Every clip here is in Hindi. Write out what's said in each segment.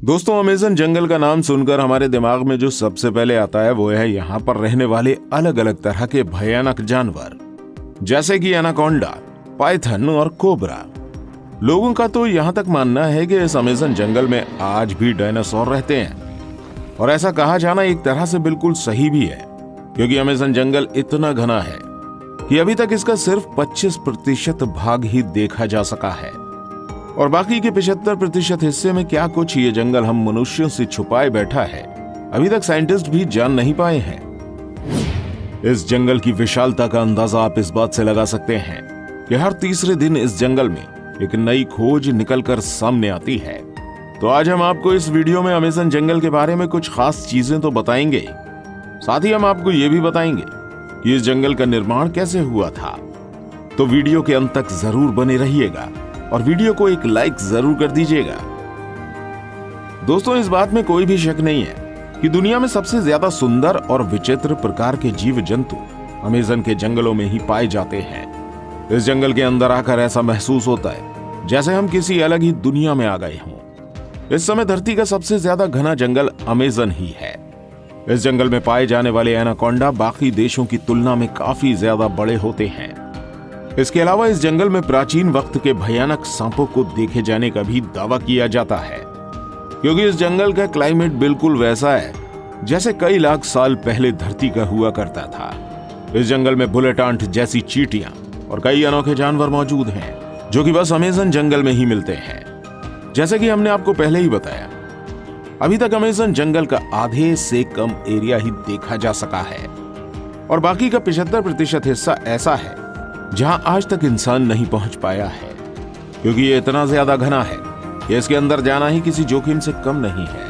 दोस्तों, अमेज़न जंगल का नाम सुनकर हमारे दिमाग में जो सबसे पहले आता है वो है यहाँ पर रहने वाले अलग अलग तरह के भयानक जानवर, जैसे कि एनाकोंडा, पाइथन और कोबरा। लोगों का तो यहाँ तक मानना है कि इस अमेज़न जंगल में आज भी डायनासोर रहते हैं। और ऐसा कहा जाना एक तरह से बिल्कुल सही भी है, क्योंकि अमेज़न जंगल इतना घना है कि अभी तक इसका सिर्फ 25% भाग ही देखा जा सका है, और बाकी के 75% हिस्से में क्या कुछ ये जंगल हम मनुष्यों से छुपाए बैठा है, अभी तक साइंटिस्ट भी जान नहीं पाए हैं। इस जंगल की विशालता का अंदाजा आप इस बात से लगा सकते हैं कि हर तीसरे दिन इस जंगल में एक नई खोज निकलकर सामने आती है। तो आज हम आपको इस वीडियो में अमेज़न जंगल के बारे में कुछ खास चीजें तो बताएंगे, साथ ही हम आपको ये भी बताएंगे कि इस जंगल का निर्माण कैसे हुआ था। तो वीडियो के अंत तक जरूर बने रहिएगा और वीडियो को एक लाइक जरूर कर दीजिएगा। दोस्तों, इस बात में कोई भी शक नहीं है कि दुनिया में सबसे ज्यादा सुंदर और विचित्र प्रकार के जीव जंतु अमेज़न के जंगलों में ही पाए जाते हैं। इस जंगल के अंदर आकर ऐसा महसूस होता है जैसे हम किसी अलग ही दुनिया में आ गए हों। इस समय धरती का सबसे ज्यादा घना जंगल अमेज़न ही है। इस जंगल में पाए जाने वाले एनाकोंडा बाकी देशों की तुलना में काफी ज्यादा बड़े होते हैं। इसके अलावा इस जंगल में प्राचीन वक्त के भयानक सांपों को देखे जाने का भी दावा किया जाता है, क्योंकि इस जंगल का क्लाइमेट बिल्कुल वैसा है जैसे कई लाख साल पहले धरती का हुआ करता था। इस जंगल में बुलेट आंट जैसी चींटियां और कई अनोखे जानवर मौजूद हैं, जो कि बस अमेज़न जंगल में ही मिलते हैं। जैसे कि हमने आपको पहले ही बताया, अभी तक अमेज़न जंगल का आधे से कम एरिया ही देखा जा सका है, और बाकी का 75% हिस्सा ऐसा है जहां आज तक इंसान नहीं पहुंच पाया है, क्योंकि ये इतना ज्यादा घना है कि इसके अंदर जाना ही किसी जोखिम से कम नहीं है,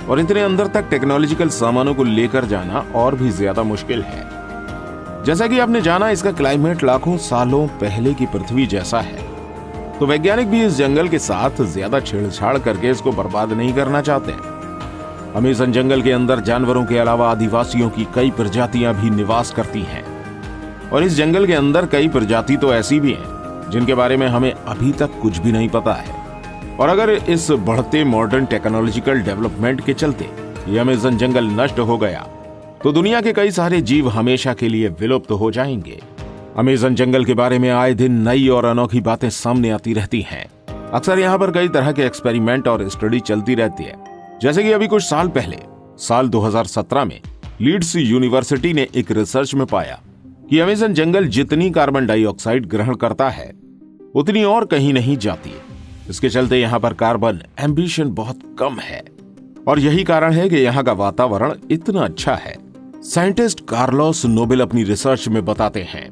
और इतने अंदर तक टेक्नोलॉजिकल सामानों को लेकर जाना और भी ज्यादा मुश्किल है। जैसा कि आपने जाना, इसका क्लाइमेट लाखों सालों पहले की पृथ्वी जैसा है, तो वैज्ञानिक भी इस जंगल के साथ ज्यादा छेड़छाड़ करके इसको बर्बाद नहीं करना चाहते। अमेज़न जंगल के अंदर जानवरों के अलावा आदिवासियों की कई प्रजातियां भी निवास करती हैं, और इस जंगल के अंदर कई प्रजाति तो ऐसी भी हैं जिनके बारे में हमें अभी तक कुछ भी नहीं पता है। और अगर इस बढ़ते मॉडर्न टेक्नोलॉजिकल डेवलपमेंट के चलते ये अमेज़न जंगल नष्ट हो गया तो दुनिया के कई सारे जीव हमेशा के लिए विलुप्त हो जाएंगे। अमेज़न जंगल के बारे में आए दिन नई और अनोखी बातें सामने आती रहती हैं। अक्सर यहाँ पर कई तरह के एक्सपेरिमेंट और स्टडी चलती रहती है। जैसे कि अभी कुछ साल पहले, साल 2017 में लीड्स यूनिवर्सिटी ने एक रिसर्च में पाया कि अमेज़न जंगल जितनी कार्बन डाइऑक्साइड ग्रहण करता है उतनी और कहीं नहीं जाती है। इसके चलते यहाँ पर कार्बन एम्बिशन बहुत कम है, और यही कारण है कि यहाँ का वातावरण इतना अच्छा है। साइंटिस्ट कार्लोस नोबेल अपनी रिसर्च में बताते हैं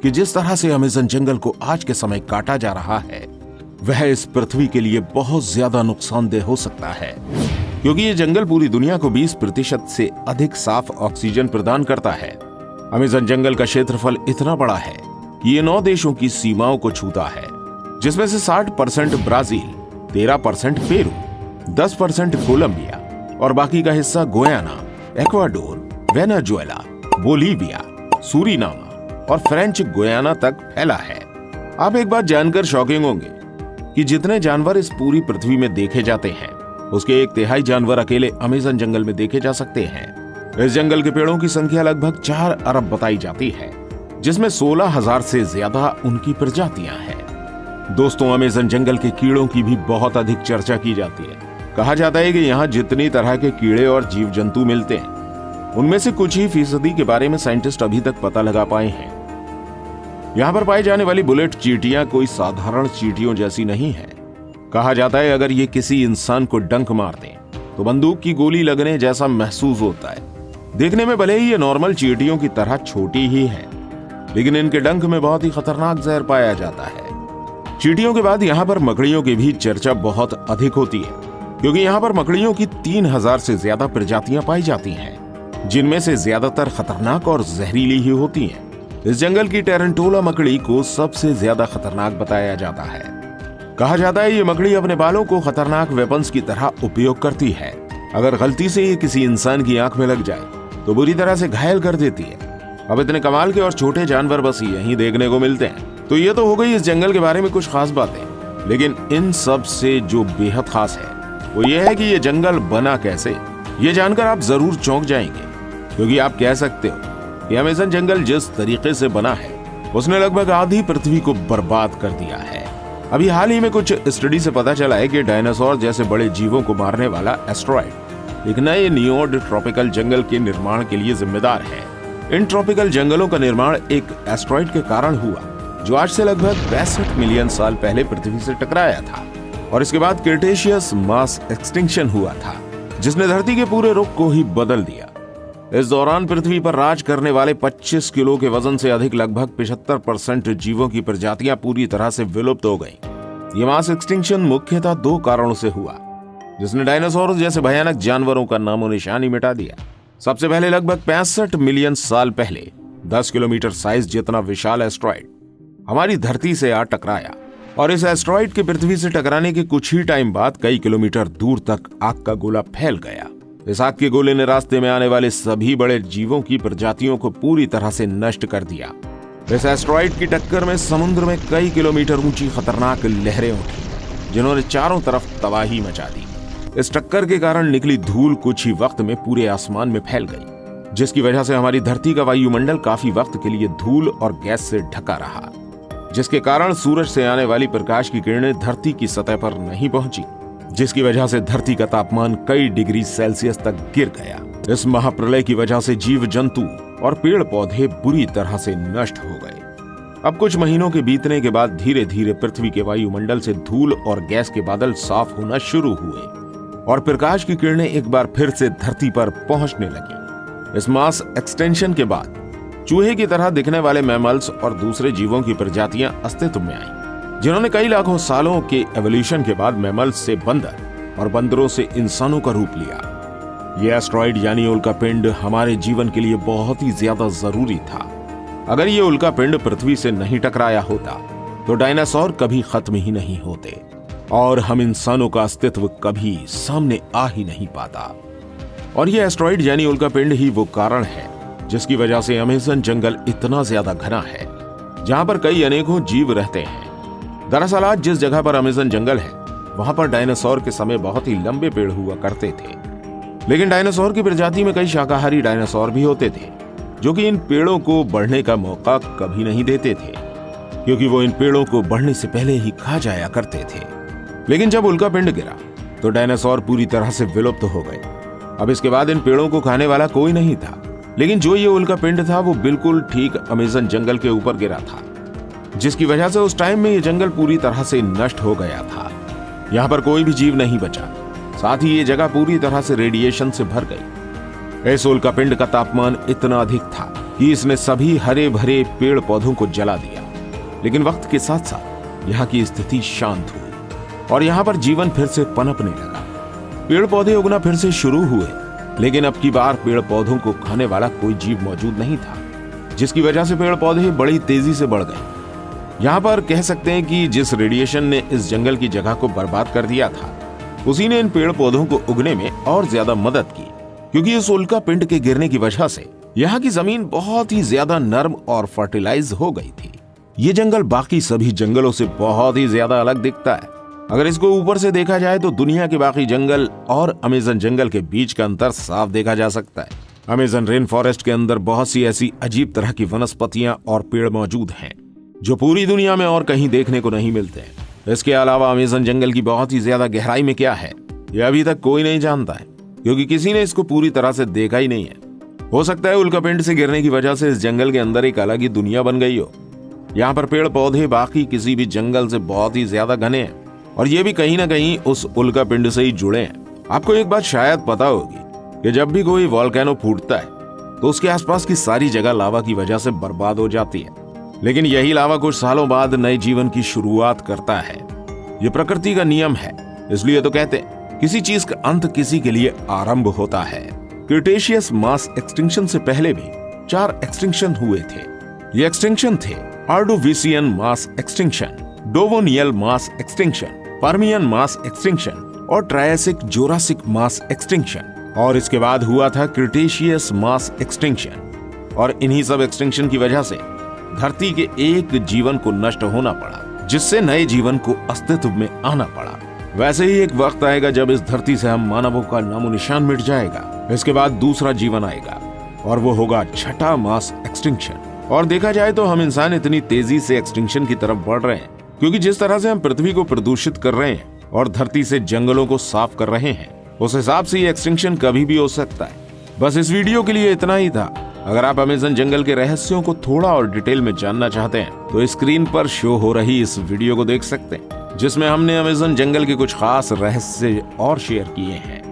कि जिस तरह से अमेज़न जंगल को आज के समय काटा जा रहा है वह इस पृथ्वी के लिए बहुत ज्यादा नुकसानदेह हो सकता है, क्योंकि ये जंगल पूरी दुनिया को 20% से अधिक साफ ऑक्सीजन प्रदान करता है। अमेज़न जंगल का क्षेत्रफल इतना बड़ा है कि ये 9 देशों की सीमाओं को छूता है, जिसमें से 60% ब्राजील, 13% पेरू, 10% कोलंबिया और बाकी का हिस्सा गुयाना, एक्वाडोर, वेनेजुएला, बोलीविया, सूरीनामा और फ्रेंच गुयाना तक फैला है। आप एक बात जानकर शॉकिंग होंगे कि जितने जानवर इस पूरी पृथ्वी में देखे जाते हैं उसके 1/3 जानवर अकेले अमेज़न जंगल में देखे जा सकते हैं। इस जंगल के पेड़ों की संख्या लगभग 4 अरब बताई जाती है, जिसमें 16,000 से ज्यादा उनकी प्रजातियां हैं। दोस्तों, अमेज़न जंगल के कीड़ों की भी बहुत अधिक चर्चा की जाती है। कहा जाता है कि यहाँ जितनी तरह के कीड़े और जीव जंतु मिलते हैं उनमें से कुछ ही फीसदी के बारे में साइंटिस्ट अभी तक पता लगा पाए हैं। यहाँ पर पाई जाने वाली बुलेट चींटियां कोई साधारण चींटियों जैसी नहीं है। कहा जाता है अगर ये किसी इंसान को डंक मार दें तो बंदूक की गोली लगने जैसा महसूस होता है। देखने में भले ही ये नॉर्मल चींटियों की तरह छोटी ही है, लेकिन इनके डंक में बहुत ही खतरनाक जहर पाया जाता है। चींटियों के बाद यहाँ पर मकड़ियों की भी चर्चा बहुत अधिक होती है, क्योंकि यहाँ पर मकड़ियों की 3000 से ज्यादा प्रजातियां पाई जाती हैं, जिनमें से ज्यादातर खतरनाक और जहरीली ही होती हैं। इस जंगल की टेरेंटोला मकड़ी को सबसे ज्यादा खतरनाक बताया जाता है। कहा जाता है ये मकड़ी अपने बालों को खतरनाक वेपन्स की तरह उपयोग करती है। अगर गलती से ये किसी इंसान की आंख में लग जाए तो बुरी तरह से घायल कर देती है। अब इतने कमाल के और छोटे जानवर बस यहीं देखने को मिलते हैं। तो ये तो हो गई इस जंगल के बारे में कुछ खास बातें, लेकिन इन सब से जो बेहद खास है वो ये है कि ये जंगल बना कैसे। ये जानकर आप जरूर चौंक जाएंगे, क्योंकि आप कह सकते हो कि अमेज़न जंगल जिस तरीके से बना है उसने लगभग आधी पृथ्वी को बर्बाद कर दिया है। अभी हाल ही में कुछ स्टडी से पता चला है कि डायनासोर जैसे बड़े जीवों को मारने वाला एस्टेरॉयड एक नए नियोड ट्रॉपिकल जंगल के निर्माण के लिए जिम्मेदार है। इन ट्रॉपिकल जंगलों का निर्माण एक एस्टेरॉयड के कारण हुआ, जो आज से लगभग 65 मिलियन साल पहले पृथ्वी से टकराया था, और इसके बाद क्रिटेशियस मास एक्सटिंक्शन हुआ था, जिसने धरती के पूरे रुख को ही बदल दिया। इस दौरान पृथ्वी पर राज करने वाले 25 किलो के वजन से अधिक लगभग 75% जीवों की प्रजातियां पूरी तरह से विलुप्त हो गईं। ये मास एक्सटिंक्शन मुख्यतः 2 कारणों से हुआ, जिसने डायनासोर जैसे भयानक जानवरों का नामो निशानी मिटा दिया। सबसे पहले लगभग 65 मिलियन साल पहले 10 किलोमीटर साइज जितना विशाल एस्टेरॉयड हमारी धरती से आ टकराया, और इस एस्टेरॉयड के पृथ्वी से टकराने के कुछ ही टाइम बाद कई किलोमीटर दूर तक आग का गोला फैल गया। इस आग के गोले ने रास्ते में आने वाले सभी बड़े जीवों की प्रजातियों को पूरी तरह से नष्ट कर दिया। इस एस्टेरॉयड की टक्कर में समुद्र में कई किलोमीटर ऊंची खतरनाक लहरें उठी, जिन्होंने चारों तरफ तबाही मचा दी। इस टक्कर के कारण निकली धूल कुछ ही वक्त में पूरे आसमान में फैल गई, जिसकी वजह से हमारी धरती का वायुमंडल काफी वक्त के लिए धूल और गैस से ढका रहा, जिसके कारण सूरज से आने वाली प्रकाश की किरणें धरती की सतह पर नहीं पहुंची, जिसकी वजह से धरती का तापमान कई डिग्री सेल्सियस तक गिर गया। इस महाप्रलय की वजह से जीव जंतु और पेड़ पौधे बुरी तरह से नष्ट हो गए। अब कुछ महीनों के बीतने के बाद धीरे धीरे पृथ्वी के वायुमंडल से धूल और गैस के बादल साफ होना शुरू हुए, और प्रकाश की किरणें एक बार फिर से धरती पर पहुंचने लगी। इस मास एक्सटेंशन के बाद चूहे की तरह दिखने वाले मैमल्स और दूसरे जीवों की प्रजातियां अस्तित्व में आईं, जिन्होंने कई लाखों सालों के एवोल्यूशन के बाद मैमल्स से बंदर और बंदरों से इंसानों का रूप लिया। यह एस्टेरॉयड यानी उल्कापिंड हमारे जीवन के लिए बहुत ही ज्यादा जरूरी था। अगर ये उल्कापिंड पृथ्वी से नहीं टकराया होता तो डायनासोर कभी खत्म ही नहीं होते, और हम इंसानों का अस्तित्व कभी सामने आ ही नहीं पाता। और यह एस्टेरॉयड यानी उल्कापिंड ही वो कारण है जिसकी वजह से अमेज़न जंगल इतना ज्यादा घना है, जहां पर कई अनेकों जीव रहते हैं। दरअसल आज जिस जगह पर अमेज़न जंगल है वहां पर डायनासोर के समय बहुत ही लंबे पेड़ हुआ करते थे, लेकिन डायनासोर की प्रजाति में कई शाकाहारी डायनासोर भी होते थे, जो कि इन पेड़ों को बढ़ने का मौका कभी नहीं देते थे, क्योंकि वो इन पेड़ों को बढ़ने से पहले ही खा जाया करते थे। लेकिन जब उल्कापिंड गिरा तो डायनासोर पूरी तरह से विलुप्त हो गए। अब इसके बाद इन पेड़ों को खाने वाला कोई नहीं था, लेकिन जो ये उल्कापिंड था वो बिल्कुल ठीक अमेज़न जंगल के ऊपर गिरा था, जिसकी वजह से उस टाइम में ये जंगल पूरी तरह से नष्ट हो गया था। यहाँ पर कोई भी जीव नहीं बचा, साथ ही ये जगह पूरी तरह से रेडिएशन से भर गई। इस उल्कापिंड का तापमान इतना अधिक था कि इसने सभी हरे भरे पेड़ पौधों को जला दिया। लेकिन वक्त के साथ साथ यहाँ की स्थिति शांत हुई और यहाँ पर जीवन फिर से पनपने लगा। पेड़ पौधे उगना फिर से शुरू हुए, लेकिन अब की बार पेड़ पौधों को खाने वाला कोई जीव मौजूद नहीं था, जिसकी वजह से पेड़ पौधे बड़ी तेजी से बढ़ गए। यहाँ पर कह सकते हैं कि जिस रेडिएशन ने इस जंगल की जगह को बर्बाद कर दिया था, उसी ने इन पेड़ पौधों को उगने में और ज्यादा मदद की, क्योंकि इस उल्कापिंड के गिरने की वजह से यहाँ की जमीन बहुत ही ज्यादा नर्म और फर्टिलाइज हो गई थी। ये जंगल बाकी सभी जंगलों से बहुत ही ज्यादा अलग दिखता है। अगर इसको ऊपर से देखा जाए तो दुनिया के बाकी जंगल और अमेज़न जंगल के बीच का अंतर साफ देखा जा सकता है। अमेज़न रेन फॉरेस्ट के अंदर बहुत सी ऐसी अजीब तरह की वनस्पतियां और पेड़ मौजूद हैं, जो पूरी दुनिया में और कहीं देखने को नहीं मिलते हैं। इसके अलावा अमेज़न जंगल की बहुत ही ज्यादा गहराई में क्या है, यह अभी तक कोई नहीं जानता है, क्योंकि किसी ने इसको पूरी तरह से देखा ही नहीं है। हो सकता है उल्कापिंड से गिरने की वजह से इस जंगल के अंदर एक अलग ही दुनिया बन गई हो। यहाँ पर पेड़ पौधे बाकी किसी भी जंगल से बहुत ही ज्यादा घने हैं, और ये भी कहीं ना कहीं उस उल्कापिंड से ही जुड़े हैं। आपको एक बात शायद पता होगी कि जब भी कोई वोल्केनो फूटता है तो उसके आसपास की सारी जगह लावा की वजह से बर्बाद हो जाती है, लेकिन यही लावा कुछ सालों बाद नए जीवन की शुरुआत करता है। ये प्रकृति का नियम है, इसलिए तो कहते हैं किसी चीज का अंत किसी के लिए आरंभ होता है। क्रिटेशियस मास एक्सटिंक्शन से पहले भी 4 एक्सटिंक्शन हुए थे। ये एक्सटिंक्शन थे Ordovician mass extinction, Devonian mass extinction, Permian mass extinction और ट्रायसिक जोरासिक मास एक्सटिंक्शन। और इसके बाद हुआ था क्रिटेशियस मास एक्सटिंक्शन। और इन्हीं सब एक्सटिंक्शन की वजह से धरती के एक जीवन को नष्ट होना पड़ा, जिससे नए जीवन को अस्तित्व में आना पड़ा। वैसे ही एक वक्त आएगा जब इस धरती से हम मानवों का नामो निशान मिट जाएगा। इसके बाद दूसरा जीवन आएगा और वो होगा छठा मास एक्सटिंक्शन। और देखा जाए तो हम इंसान इतनी तेजी से एक्सटिंक्शन की तरफ बढ़ रहे हैं क्योंकि जिस तरह से हम पृथ्वी को प्रदूषित कर रहे हैं और धरती से जंगलों को साफ कर रहे हैं, उस हिसाब से ये एक्सटिंक्शन कभी भी हो सकता है। बस इस वीडियो के लिए इतना ही था। अगर आप अमेज़न जंगल के रहस्यों को थोड़ा और डिटेल में जानना चाहते हैं तो स्क्रीन पर शो हो रही इस वीडियो को देख सकते हैं, जिसमें हमने अमेज़न जंगल के कुछ खास रहस्य और शेयर किए हैं।